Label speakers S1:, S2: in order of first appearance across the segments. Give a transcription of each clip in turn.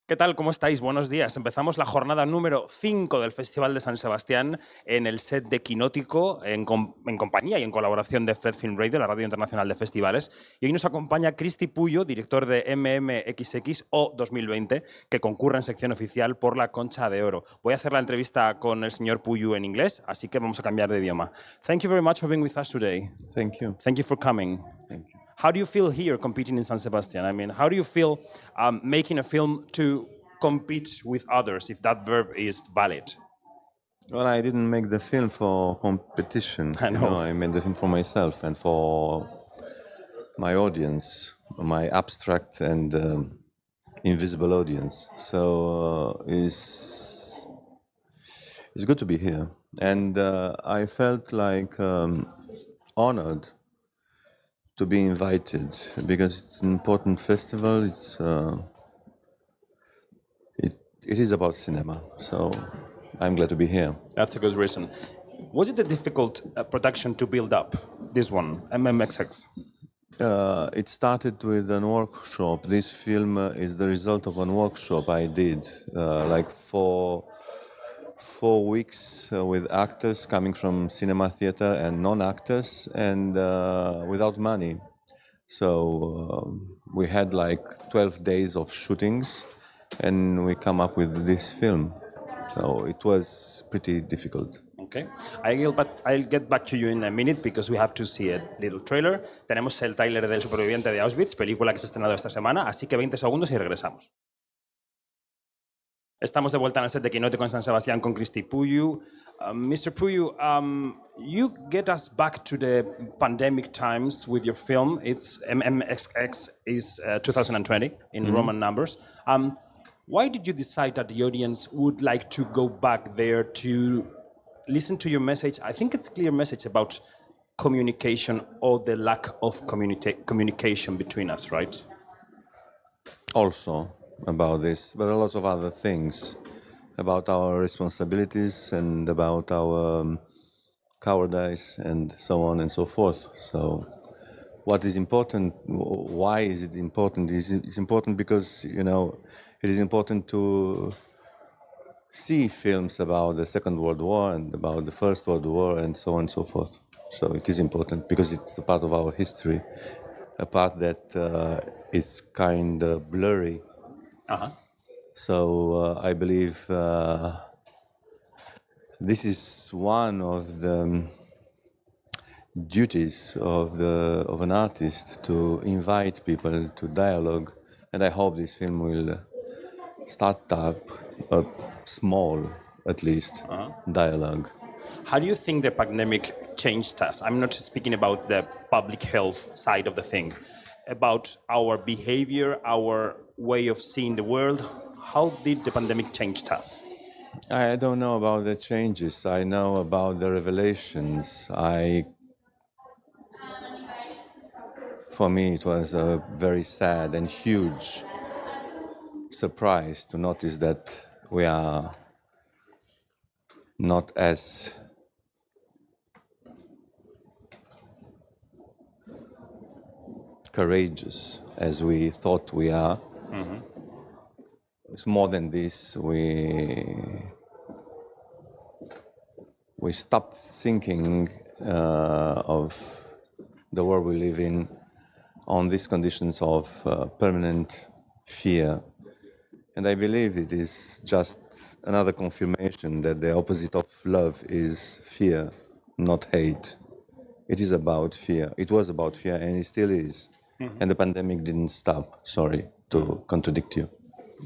S1: ¿Qué tal? ¿Cómo estáis? Buenos días. Empezamos la jornada número 5 del Festival de San Sebastián en el set de Quinótico, en compañía y en colaboración de Fred Film Radio, la Radio Internacional de Festivales. Y hoy nos acompaña Cristi Puyo, director de MMXX o 2020, que concurre en sección oficial por la Concha de Oro. Voy a hacer la entrevista con el señor Puyo en inglés, así que vamos a cambiar de idioma. Thank you very much for being with us today.
S2: Thank you.
S1: Thank you for coming.
S2: Thank you.
S1: How do you feel here competing in San Sebastian? I mean, how do you feel making a film to compete with others, if that verb is valid?
S2: Well, I didn't make the film for competition.
S1: I know.
S2: I made the film for myself and for my audience, my abstract and invisible audience. So it's good to be here, and I felt like honored to be invited because it's an important festival. It is about cinema, so I'm glad to be here.
S1: That's a good reason. Was it a difficult production to build up, this one, MMXX?
S2: It started with a workshop. This film is the result of a workshop I did, like for 4 weeks with actors coming from cinema theater and non-actors, and without money. So we had like 12 days of shootings, and we come up with this film. So it was pretty difficult.
S1: Okay. I'll get back to you in a minute because we have to see a little trailer. Tenemos el tráiler del Superviviente de Auschwitz, película que se ha estrenado esta semana, así que 20 segundos y regresamos. Estamos de vuelta en el set de Quinótico en San Sebastián con Cristi Puyo. Mr. Puyo, you get us back to the pandemic times with your film. It's MMXX is 2020 in Roman numbers. Why did you decide that the audience would like to go back there to listen to your message? I think it's a clear message about communication or the lack of communication between us, right?
S2: Also about this, but a lot of other things about our responsibilities and about our cowardice and so on and so forth. So what is important, why is it important? It's important because, it is important to see films about the Second World War and about the First World War and so on and so forth. So it is important because it's a part of our history, a part that is kind of blurry.
S1: Uh-huh.
S2: So I believe this is one of the duties of an artist, to invite people to dialogue, and I hope this film will start up a small, at least, dialogue.
S1: How do you think the pandemic changed us? I'm not speaking about the public health side of the thing, about our behavior, our way of seeing the world. How did the pandemic change us?
S2: I don't know about the changes. I know about the revelations. For me, it was a very sad and huge surprise to notice that we are not as courageous as we thought we are. Mm-hmm. It's more than this. We stopped thinking of the world we live in on these conditions of permanent fear. And I believe it is just another confirmation that the opposite of love is fear, not hate. It is about fear. It was about fear, and it still is. Mm-hmm. And the pandemic didn't stop. Sorry to contradict you.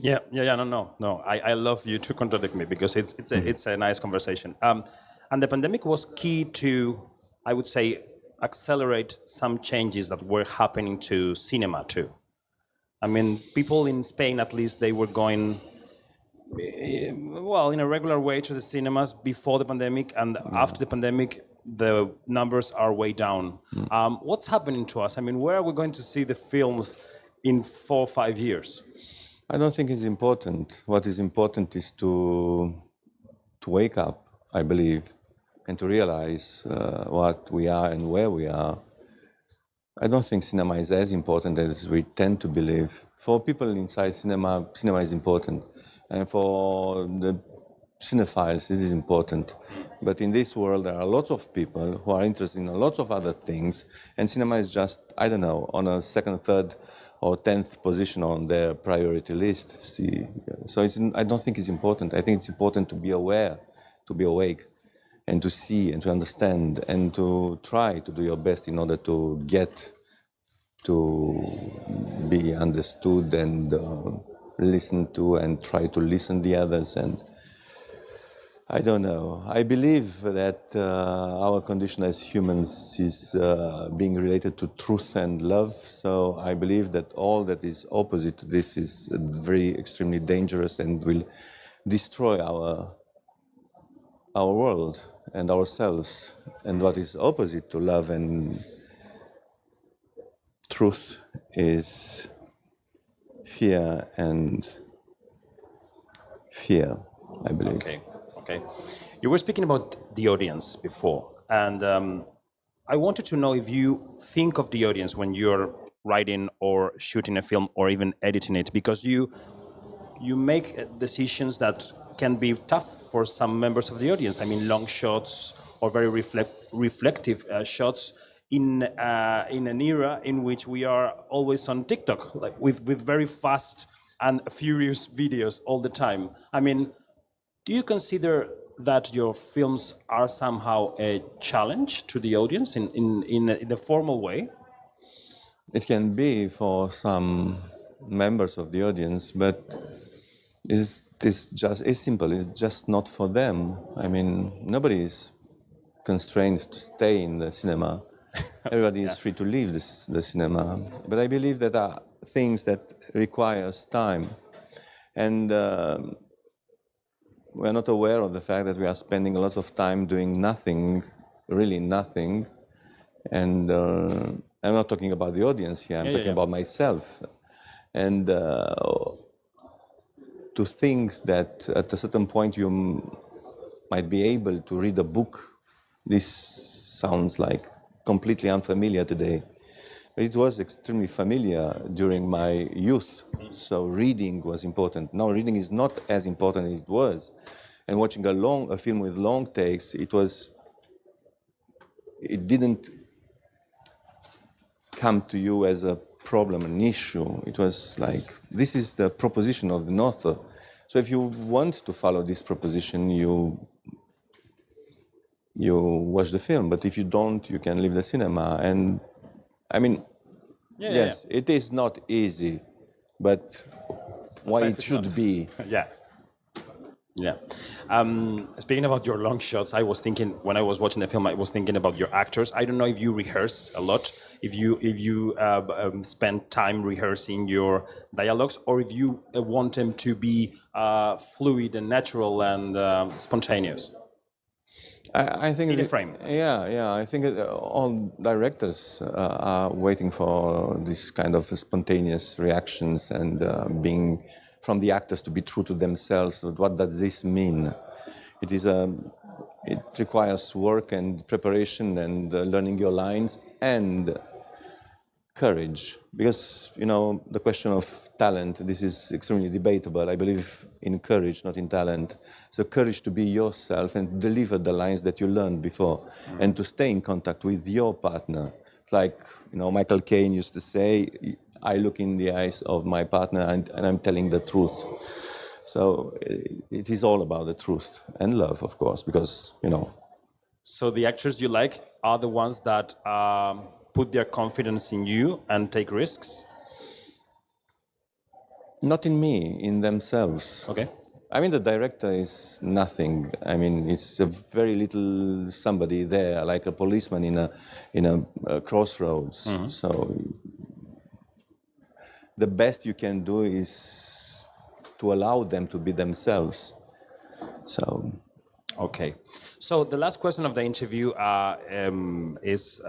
S1: Yeah. No. I love you to contradict me because it's a nice conversation. And the pandemic was key to, I would say, accelerate some changes that were happening to cinema too. I mean, people in Spain, at least, they were going, well, in a regular way to the cinemas before the pandemic, and after the pandemic, the numbers are way down. What's happening to us? I mean, where are we going to see the films in 4 or 5 years?
S2: I don't think it's important. What is important is to wake up, I believe, and to realize what we are and where we are. I don't think cinema is as important as we tend to believe. For people inside cinema, cinema is important, and for the cinephiles, it is important. But in this world, there are lots of people who are interested in lots of other things, and cinema is just, I don't know, on a second, third, or 10th position on their priority list. See, so I don't think it's important. I think it's important to be aware, to be awake, and to see and to understand and to try to do your best in order to get to be understood and listened to and try to listen the others. And I don't know. I believe that our condition as humans is being related to truth and love. So I believe that all that is opposite to this is very extremely dangerous and will destroy our world and ourselves. And what is opposite to love and truth is fear and fear, I believe.
S1: Okay, okay. You were speaking about the audience before, and I wanted to know if you think of the audience when you're writing or shooting a film or even editing it, because you make decisions that can be tough for some members of the audience. I mean, long shots or very reflective shots in an era in which we are always on TikTok, like with very fast and furious videos all the time. I mean, do you consider that your films are somehow a challenge to the audience in a formal way?
S2: It can be for some members of the audience, but it's simple. It's just not for them. I mean, nobody is constrained to stay in the cinema. Everybody is free to leave the cinema. But I believe that there are things that requires time, and we are not aware of the fact that we are spending a lot of time doing nothing, really nothing. And I'm not talking about the audience here. I'm talking about myself. And to think that at a certain point you might be able to read a book, this sounds like completely unfamiliar today. It was extremely familiar during my youth, so reading was important. Now reading is not as important as it was, and watching a film with long takes, it didn't come to you as a problem, an issue. It was like, this is the proposition of the author. So if you want to follow this proposition, you watch the film. But if you don't, you can leave the cinema. And I mean, yes, it is not easy, but why it should be.
S1: Yeah. Yeah. Speaking about your long shots, I was thinking when I was watching the film, I was thinking about your actors. I don't know if you rehearse a lot, if you spend time rehearsing your dialogues, or if you want them to be fluid and natural and spontaneous.
S2: I think
S1: In a frame.
S2: Yeah. I think all directors are waiting for this kind of spontaneous reactions and being from the actors to be true to themselves. What does this mean? It requires work and preparation and learning your lines and courage, because the question of talent, this is extremely debatable. I believe in courage, not in talent. So courage to be yourself and deliver the lines that you learned before, and to stay in contact with your partner. It's like Michael Caine used to say, I look in the eyes of my partner and I'm telling the truth. So it is all about the truth and love, of course, because
S1: So the actors you like are the ones that put their confidence in you and take risks?
S2: Not in me, in themselves.
S1: Okay.
S2: I mean, the director is nothing. I mean, it's a very little somebody there, like a policeman in a crossroads. So the best you can do is to allow them to be themselves. So.
S1: Okay. So the last question of the interview is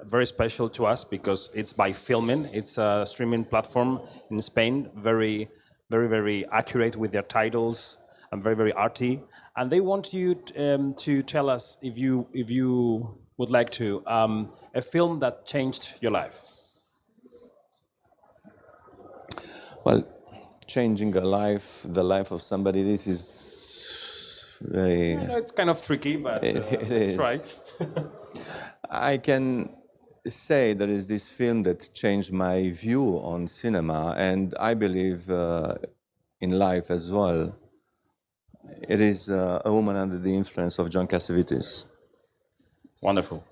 S1: very special to us because it's by Filmin. It's a streaming platform in Spain, very, very, very accurate with their titles and very, very arty. And they want you to tell us if you would like to. A film that changed your life.
S2: Well, changing a life, the life of somebody, this is very...
S1: I know it's kind of tricky, but
S2: It
S1: let's
S2: is.
S1: try.
S2: I can say there is this film that changed my view on cinema, and I believe in life as well. It is A Woman Under the Influence of John Cassavetes.
S1: Wonderful.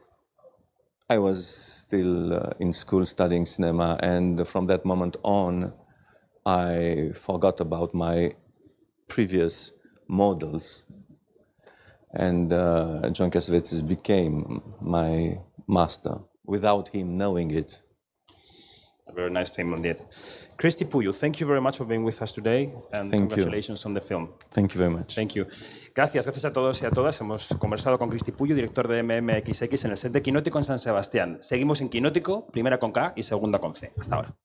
S2: I was still in school studying cinema, and from that moment on, I forgot about my previous models. And John Cassavetes became my master without him knowing it.
S1: A very nice film indeed. Cristi Puiu, thank you very much for being with us today, and
S2: Thank you.
S1: congratulations on the film.
S2: Thank you very much.
S1: Thank you. Gracias a todos y a todas. Hemos conversado con Cristi Puiu, director de MMXX en el set de Quinótico en San Sebastián. Seguimos en Quinótico, primera con K y segunda con C. Hasta ahora.